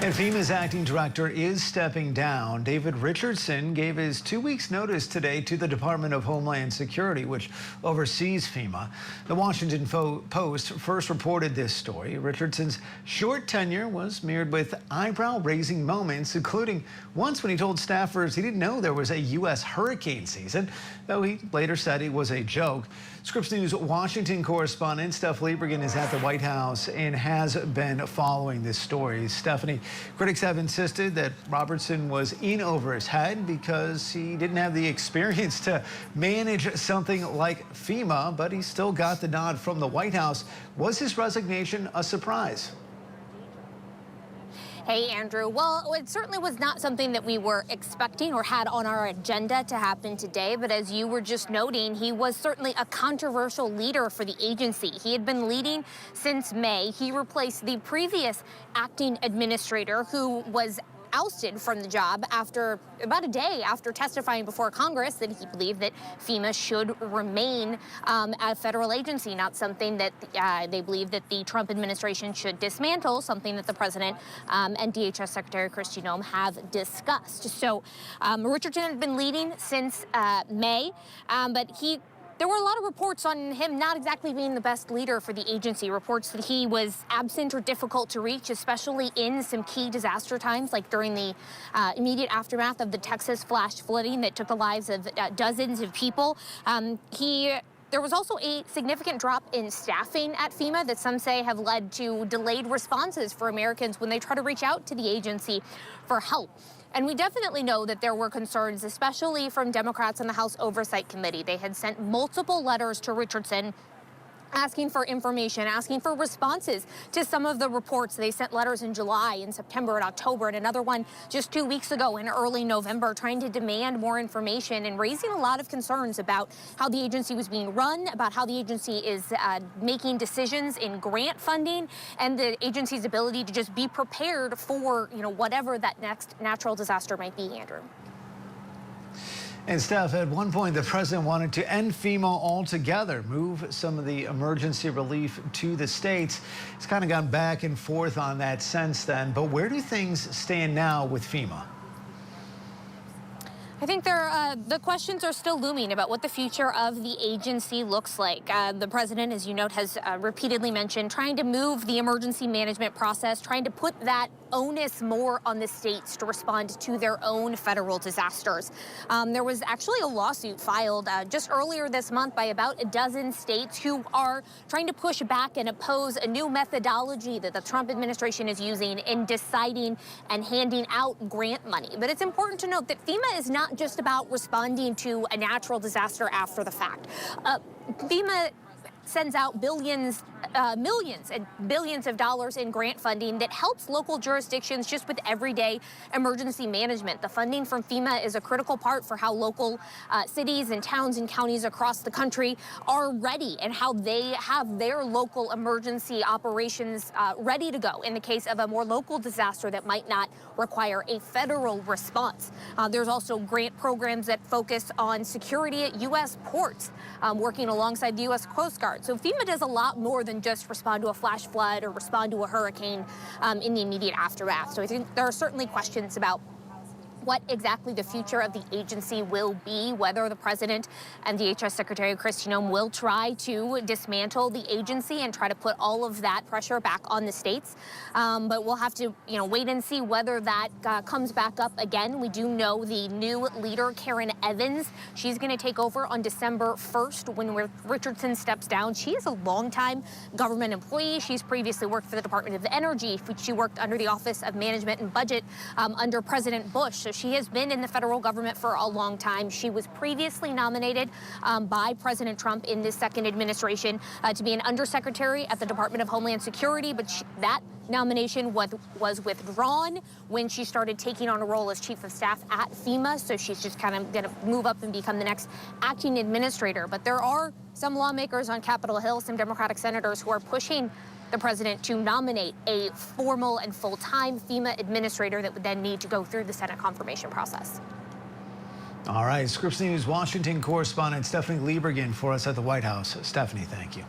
And FEMA's acting director is stepping down. David Richardson gave his 2 weeks notice today to the Department of Homeland Security, which oversees FEMA. The Washington Post first reported this story. Richardson's short tenure was mirrored with eyebrow-raising moments, including once when he told staffers he didn't know there was a U.S. hurricane season, though he later said it was a joke. Scripps News Washington correspondent Stephanie Lieberman is at the White House and has been following this story. Stephanie, critics have insisted that Robertson was in over his head because he didn't have the experience to manage something like FEMA, but he still got the nod from the White House. Was his resignation a surprise? Hey, Andrew. Well, it certainly was not something that we were expecting or had on our agenda to happen today. But as you were just noting, he was certainly a controversial leader for the agency. He had been leading since May. He replaced the previous acting administrator who was ousted from the job after about a day after testifying before Congress that he believed that FEMA should remain a federal agency, not something that they believe that the Trump administration should dismantle, something that the president and DHS Secretary Kristi Noem have discussed. So Richardson had been leading since May, but there were a lot of reports on him not exactly being the best leader for the agency. Reports that he was absent or difficult to reach, especially in some key disaster times, like during the immediate aftermath of the Texas flash flooding that took the lives of dozens of people. There was also a significant drop in staffing at FEMA that some say have led to delayed responses for Americans when they try to reach out to the agency for help. And we definitely know that there were concerns, especially from Democrats on the House Oversight Committee. They had sent multiple letters to Richardson asking for information, asking for responses to some of the reports. They sent letters in July, in September, and October, and another one just 2 weeks ago in early November, trying to demand more information and raising a lot of concerns about how the agency was being run, about how the agency is making decisions in grant funding, and the agency's ability to just be prepared for, whatever that next natural disaster might be, Andrew. And Steph, at one point, the president wanted to end FEMA altogether, move some of the emergency relief to the states. It's kind of gone back and forth on that since then. But where do things stand now with FEMA? I think the questions are still looming about what the future of the agency looks like. The president, as you note, has repeatedly mentioned trying to move the emergency management process, trying to put that onus more on the states to respond to their own federal disasters. There was actually a lawsuit filed just earlier this month by about a dozen states who are trying to push back and oppose a new methodology that the Trump administration is using in deciding and handing out grant money. But it's important to note that FEMA is not just about responding to a natural disaster after the fact. FEMA sends out millions and billions of dollars in grant funding that helps local jurisdictions just with everyday emergency management. The funding from FEMA is a critical part for how local cities and towns and counties across the country are ready and how they have their local emergency operations ready to go in the case of a more local disaster that might not require a federal response. There's also grant programs that focus on security at U.S. ports, working alongside the U.S. Coast Guard. So FEMA does a lot more than just respond to a flash flood or respond to a hurricane in the immediate aftermath. So I think there are certainly questions about what exactly the future of the agency will be, whether the president and DHS Secretary Kristi Noem will try to dismantle the agency and try to put all of that pressure back on the states. But we'll have to, wait and see whether that comes back up again. We do know the new leader, Karen Evans, she's going to take over on December 1st when Richardson steps down. She is a longtime government employee. She's previously worked for the Department of Energy. She worked under the Office of Management and Budget under President Bush. So she has been in the federal government for a long time. She was previously nominated by President Trump in this second administration to be an undersecretary at the Department of Homeland Security, but that nomination was withdrawn when she started taking on a role as chief of staff at FEMA. So she's just kind of going to move up and become the next acting administrator. But there are some lawmakers on Capitol Hill, some Democratic senators who are pushing the president to nominate a formal and full-time FEMA administrator that would then need to go through the Senate confirmation process. All right, Scripps News Washington correspondent Stephanie Lieberman for us at the White House. Stephanie, thank you.